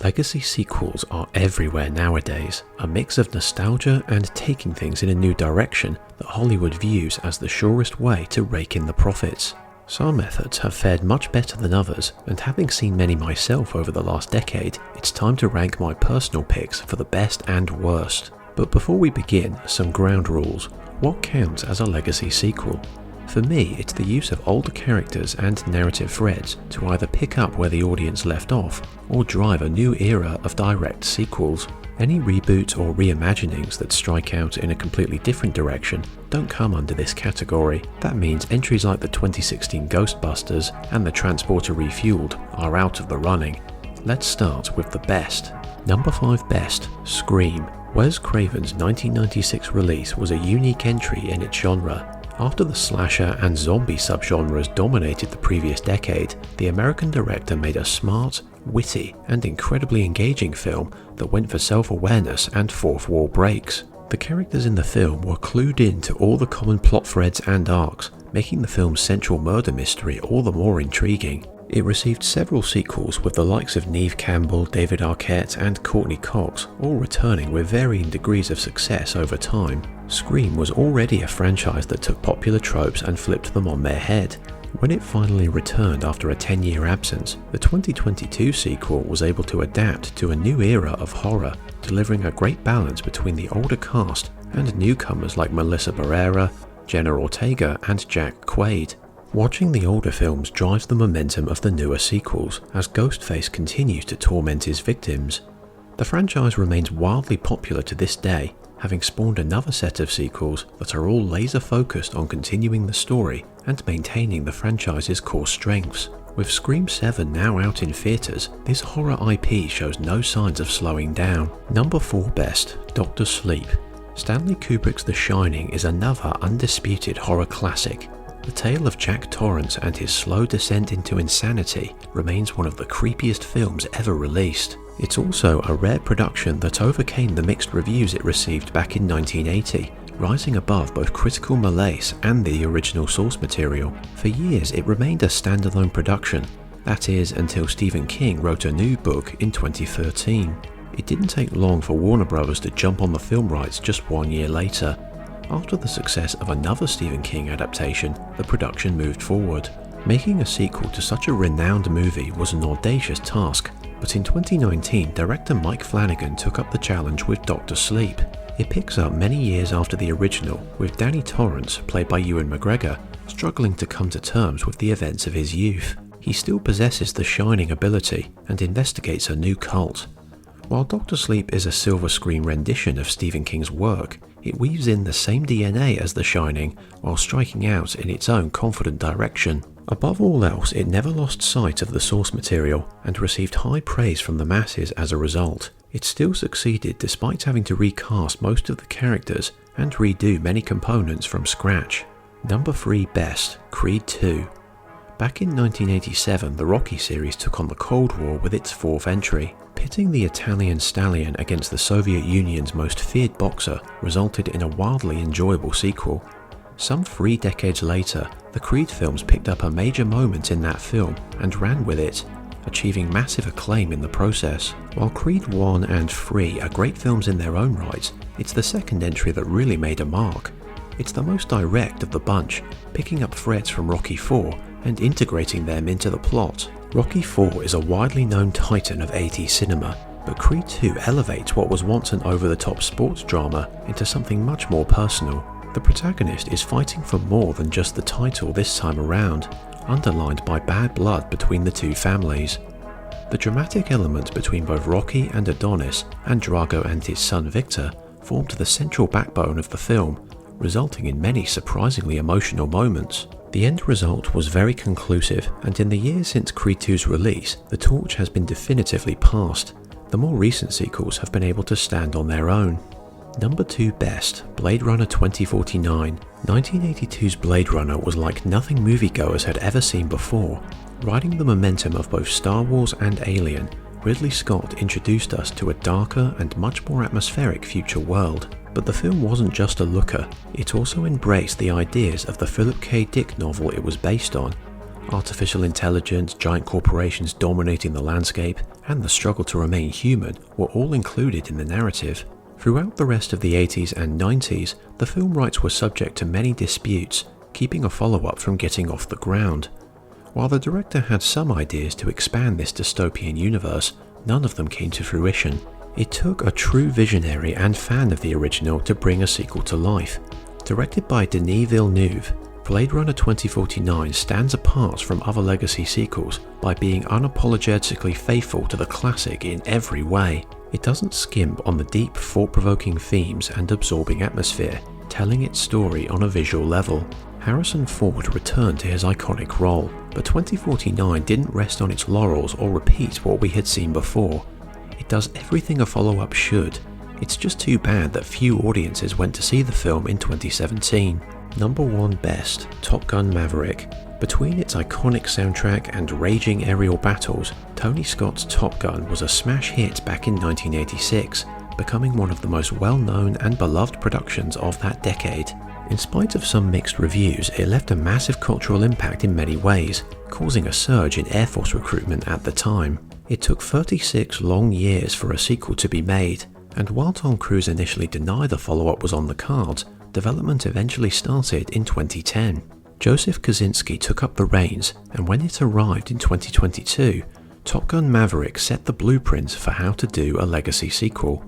Legacy sequels are everywhere nowadays, a mix of nostalgia and taking things in a new direction that Hollywood views as the surest way to rake in the profits. Some methods have fared much better than others, and having seen many myself over the last decade, it's time to rank my personal picks for the best and worst. But before we begin, some ground rules. What counts as a legacy sequel? For me, it's the use of older characters and narrative threads to either pick up where the audience left off or drive a new era of direct sequels. Any reboots or reimaginings that strike out in a completely different direction don't come under this category. That means entries like the 2016 Ghostbusters and the Transporter Refueled are out of the running. Let's start with the best. Number 5 best, Scream. Wes Craven's 1996 release was a unique entry in its genre. After the slasher and zombie subgenres dominated the previous decade, the American director made a smart, witty, and incredibly engaging film that went for self-awareness and fourth wall breaks. The characters in the film were clued in to all the common plot threads and arcs, making the film's central murder mystery all the more intriguing. It received several sequels with the likes of Neve Campbell, David Arquette, and Courtney Cox, all returning with varying degrees of success over time. Scream was already a franchise that took popular tropes and flipped them on their head. When it finally returned after a 10-year absence, the 2022 sequel was able to adapt to a new era of horror, delivering a great balance between the older cast and newcomers like Melissa Barrera, Jenna Ortega, and Jack Quaid. Watching the older films drives the momentum of the newer sequels as Ghostface continues to torment his victims. The franchise remains wildly popular to this day, having spawned another set of sequels that are all laser focused on continuing the story and maintaining the franchise's core strengths. With Scream 7 now out in theatres, this horror IP shows no signs of slowing down. Number 4 best, Dr. Sleep. Stanley Kubrick's The Shining is another undisputed horror classic. The tale of Jack Torrance and his slow descent into insanity remains one of the creepiest films ever released. It's also a rare production that overcame the mixed reviews it received back in 1980, rising above both critical malaise and the original source material. For years it remained a standalone production, that is until Stephen King wrote a new book in 2013. It didn't take long for Warner Bros. To jump on the film rights just 1 year later. After the success of another Stephen King adaptation, the production moved forward. Making a sequel to such a renowned movie was an audacious task, but in 2019 director Mike Flanagan took up the challenge with Dr. Sleep. It picks up many years after the original, with Danny Torrance, played by Ewan McGregor, struggling to come to terms with the events of his youth. He still possesses the Shining ability and investigates a new cult. While Dr. Sleep is a silver screen rendition of Stephen King's work, it weaves in the same DNA as The Shining while striking out in its own confident direction. Above all else, it never lost sight of the source material and received high praise from the masses as a result. It still succeeded despite having to recast most of the characters and redo many components from scratch. Number 3 best, Creed 2. Back in 1987, the Rocky series took on the Cold War with its 4th entry. Pitting the Italian stallion against the Soviet Union's most feared boxer resulted in a wildly enjoyable sequel. Some 3 decades later, the Creed films picked up a major moment in that film and ran with it, achieving massive acclaim in the process. While Creed 1 and 3 are great films in their own right, it's the second entry that really made a mark. It's the most direct of the bunch, picking up threads from Rocky 4 and integrating them into the plot. Rocky 4 is a widely known titan of 80s cinema, but Creed 2 elevates what was once an over-the-top sports drama into something much more personal. The protagonist is fighting for more than just the title this time around, underlined by bad blood between the two families. The dramatic element between both Rocky and Adonis and Drago and his son Victor formed the central backbone of the film, resulting in many surprisingly emotional moments. The end result was very conclusive, and in the years since Creed 2's release, the torch has been definitively passed. The more recent sequels have been able to stand on their own. Number 2 best, Blade Runner 2049. 1982's Blade Runner was like nothing moviegoers had ever seen before. Riding the momentum of both Star Wars and Alien, Ridley Scott introduced us to a darker and much more atmospheric future world. But the film wasn't just a looker, it also embraced the ideas of the Philip K. Dick novel it was based on. Artificial intelligence, giant corporations dominating the landscape, and the struggle to remain human were all included in the narrative. Throughout the rest of the 80s and 90s, the film rights were subject to many disputes, keeping a follow-up from getting off the ground. While the director had some ideas to expand this dystopian universe, none of them came to fruition. It took a true visionary and fan of the original to bring a sequel to life. Directed by Denis Villeneuve, Blade Runner 2049 stands apart from other legacy sequels by being unapologetically faithful to the classic in every way. It doesn't skimp on the deep, thought-provoking themes and absorbing atmosphere, telling its story on a visual level. Harrison Ford returned to his iconic role, but 2049 didn't rest on its laurels or repeat what we had seen before. It does everything a follow-up should. It's just too bad that few audiences went to see the film in 2017. Number 1 Best, Top Gun Maverick. Between its iconic soundtrack and raging aerial battles, Tony Scott's Top Gun was a smash hit back in 1986, becoming one of the most well-known and beloved productions of that decade. In spite of some mixed reviews, it left a massive cultural impact in many ways, causing a surge in Air Force recruitment at the time. It took 36 long years for a sequel to be made, and while Tom Cruise initially denied the follow-up was on the cards, development eventually started in 2010. Joseph Kosinski took up the reins, and when it arrived in 2022, Top Gun Maverick set the blueprints for how to do a legacy sequel.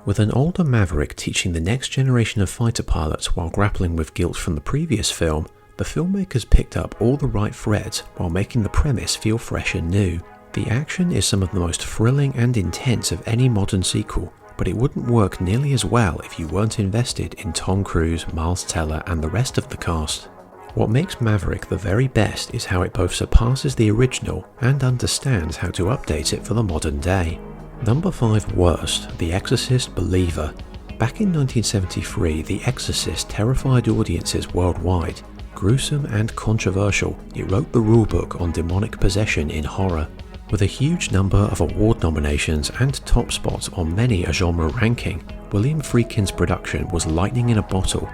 With an older Maverick teaching the next generation of fighter pilots while grappling with guilt from the previous film, the filmmakers picked up all the right threads while making the premise feel fresh and new. The action is some of the most thrilling and intense of any modern sequel, but it wouldn't work nearly as well if you weren't invested in Tom Cruise, Miles Teller, and the rest of the cast. What makes Maverick the very best is how it both surpasses the original and understands how to update it for the modern day. Number 5 Worst, The Exorcist Believer. Back in 1973, The Exorcist terrified audiences worldwide. Gruesome and controversial, it wrote the rulebook on demonic possession in horror. With a huge number of award nominations and top spots on many a genre ranking, William Friedkin's production was lightning in a bottle.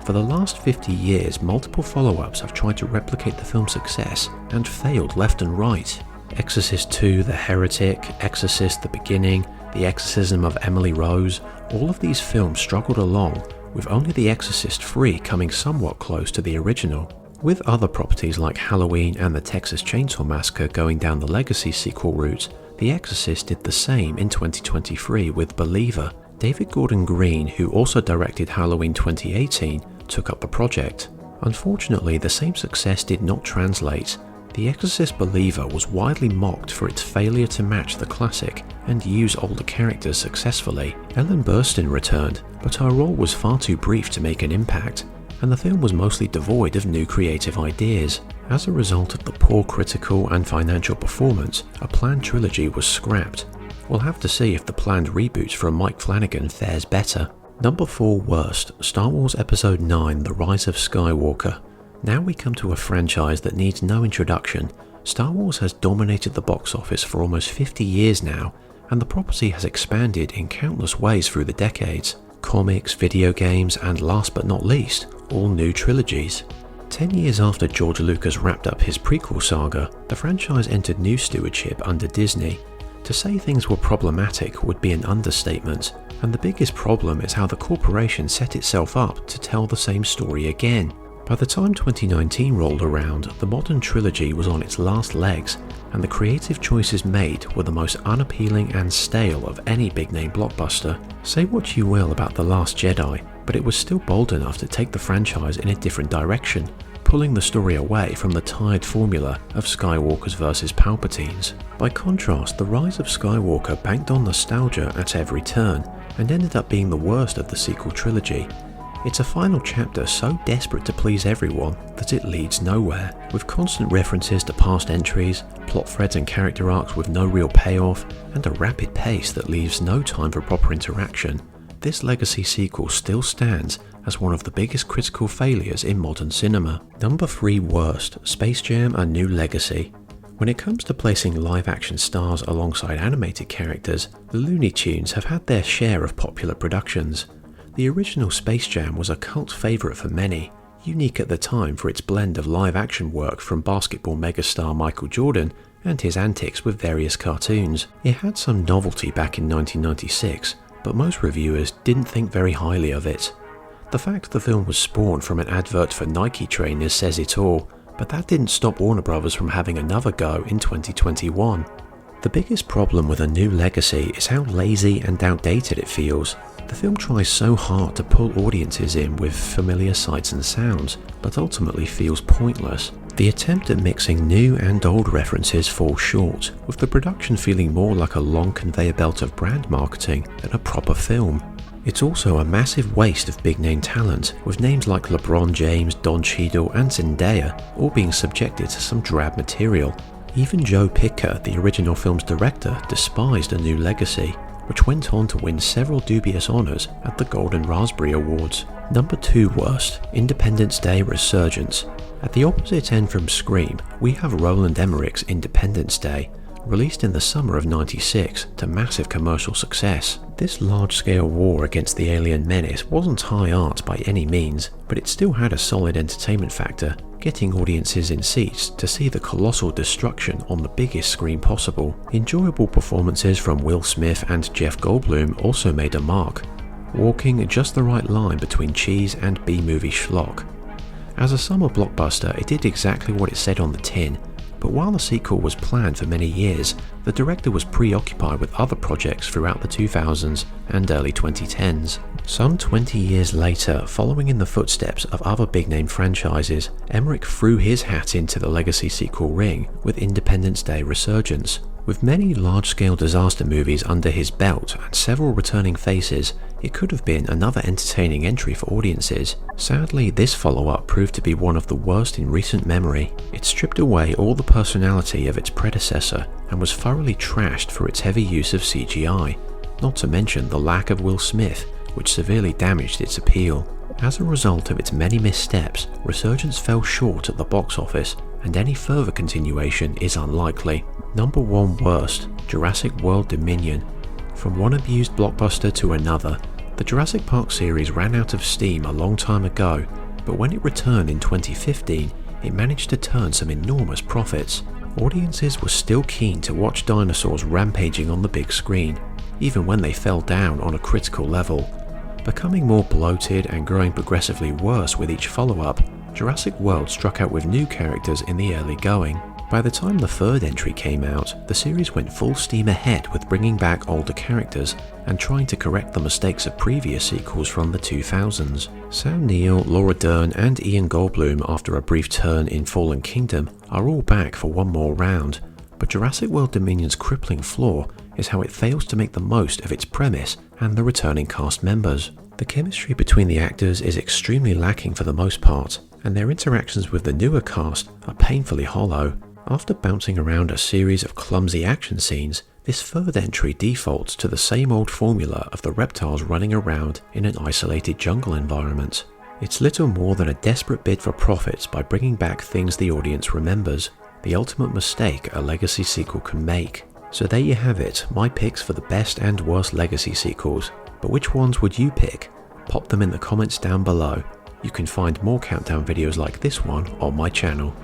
For the last 50 years, multiple follow-ups have tried to replicate the film's success and failed left and right. Exorcist II: The Heretic, Exorcist: The Beginning, The Exorcism of Emily Rose, all of these films struggled along, with only The Exorcist III coming somewhat close to the original. With other properties like Halloween and the Texas Chainsaw Massacre going down the legacy sequel route, The Exorcist did the same in 2023 with Believer. David Gordon Green, who also directed Halloween 2018, took up the project. Unfortunately, the same success did not translate. The Exorcist Believer was widely mocked for its failure to match the classic and use older characters successfully. Ellen Burstyn returned, but her role was far too brief to make an impact, and the film was mostly devoid of new creative ideas. As a result of the poor critical and financial performance, a planned trilogy was scrapped. We'll have to see if the planned reboot from Mike Flanagan fares better. Number 4 Worst, Star Wars Episode 9: The Rise of Skywalker. Now we come to a franchise that needs no introduction. Star Wars has dominated the box office for almost 50 years now, and the property has expanded in countless ways through the decades. Comics, video games, and last but not least, all new trilogies. 10 years after George Lucas wrapped up his prequel saga, the franchise entered new stewardship under Disney. To say things were problematic would be an understatement, and the biggest problem is how the corporation set itself up to tell the same story again. By the time 2019 rolled around, the modern trilogy was on its last legs, and the creative choices made were the most unappealing and stale of any big-name blockbuster. Say what you will about The Last Jedi, but it was still bold enough to take the franchise in a different direction, pulling the story away from the tired formula of Skywalkers versus Palpatines. By contrast, The Rise of Skywalker banked on nostalgia at every turn, and ended up being the worst of the sequel trilogy. It's a final chapter so desperate to please everyone that it leads nowhere, with constant references to past entries, plot threads and character arcs with no real payoff, and a rapid pace that leaves no time for proper interaction. This legacy sequel still stands as one of the biggest critical failures in modern cinema. Number 3 Worst, Space Jam: A New Legacy. When it comes to placing live-action stars alongside animated characters, the Looney Tunes have had their share of popular productions. The original Space Jam was a cult favourite for many, unique at the time for its blend of live-action work from basketball megastar Michael Jordan and his antics with various cartoons. It had some novelty back in 1996, but most reviewers didn't think very highly of it. The fact the film was spawned from an advert for Nike trainers says it all, but that didn't stop Warner Bros. From having another go in 2021. The biggest problem with A New Legacy is how lazy and outdated it feels. The film tries so hard to pull audiences in with familiar sights and sounds, but ultimately feels pointless. The attempt at mixing new and old references falls short, with the production feeling more like a long conveyor belt of brand marketing than a proper film. It's also a massive waste of big-name talent, with names like LeBron James, Don Cheadle and Zendaya all being subjected to some drab material. Even Joe Picker, the original film's director, despised A New Legacy, which went on to win several dubious honours at the Golden Raspberry Awards. Number 2 worst, Independence Day Resurgence. At the opposite end from Scream, we have Roland Emmerich's Independence Day, released in the summer of '96 to massive commercial success. This large-scale war against the alien menace wasn't high art by any means, but it still had a solid entertainment factor, getting audiences in seats to see the colossal destruction on the biggest screen possible. Enjoyable performances from Will Smith and Jeff Goldblum also made a mark, walking just the right line between cheese and B-movie schlock. As a summer blockbuster, it did exactly what it said on the tin, but while the sequel was planned for many years, the director was preoccupied with other projects throughout the 2000s and early 2010s. Some 20 years later, following in the footsteps of other big-name franchises, Emmerich threw his hat into the Legacy sequel ring with Independence Day Resurgence. With many large-scale disaster movies under his belt and several returning faces, it could have been another entertaining entry for audiences. Sadly, this follow-up proved to be one of the worst in recent memory. It stripped away all the personality of its predecessor and was thoroughly trashed for its heavy use of CGI, not to mention the lack of Will Smith, which severely damaged its appeal. As a result of its many missteps, Resurgence fell short at the box office, and any further continuation is unlikely. Number 1 worst, Jurassic World Dominion. From one abused blockbuster to another, the Jurassic Park series ran out of steam a long time ago, but when it returned in 2015, it managed to turn some enormous profits. Audiences were still keen to watch dinosaurs rampaging on the big screen, even when they fell down on a critical level. Becoming more bloated and growing progressively worse with each follow-up, Jurassic World struck out with new characters in the early going. By the time the third entry came out, the series went full steam ahead with bringing back older characters and trying to correct the mistakes of previous sequels from the 2000s. Sam Neill, Laura Dern and Ian Goldblum, after a brief turn in Fallen Kingdom, are all back for one more round, but Jurassic World Dominion's crippling flaw is how it fails to make the most of its premise and the returning cast members. The chemistry between the actors is extremely lacking for the most part, and their interactions with the newer cast are painfully hollow. After bouncing around a series of clumsy action scenes, this third entry defaults to the same old formula of the reptiles running around in an isolated jungle environment. It's little more than a desperate bid for profits by bringing back things the audience remembers, the ultimate mistake a Legacy sequel can make. So there you have it, my picks for the best and worst Legacy sequels, but which ones would you pick? Pop them in the comments down below. You can find more countdown videos like this one on my channel.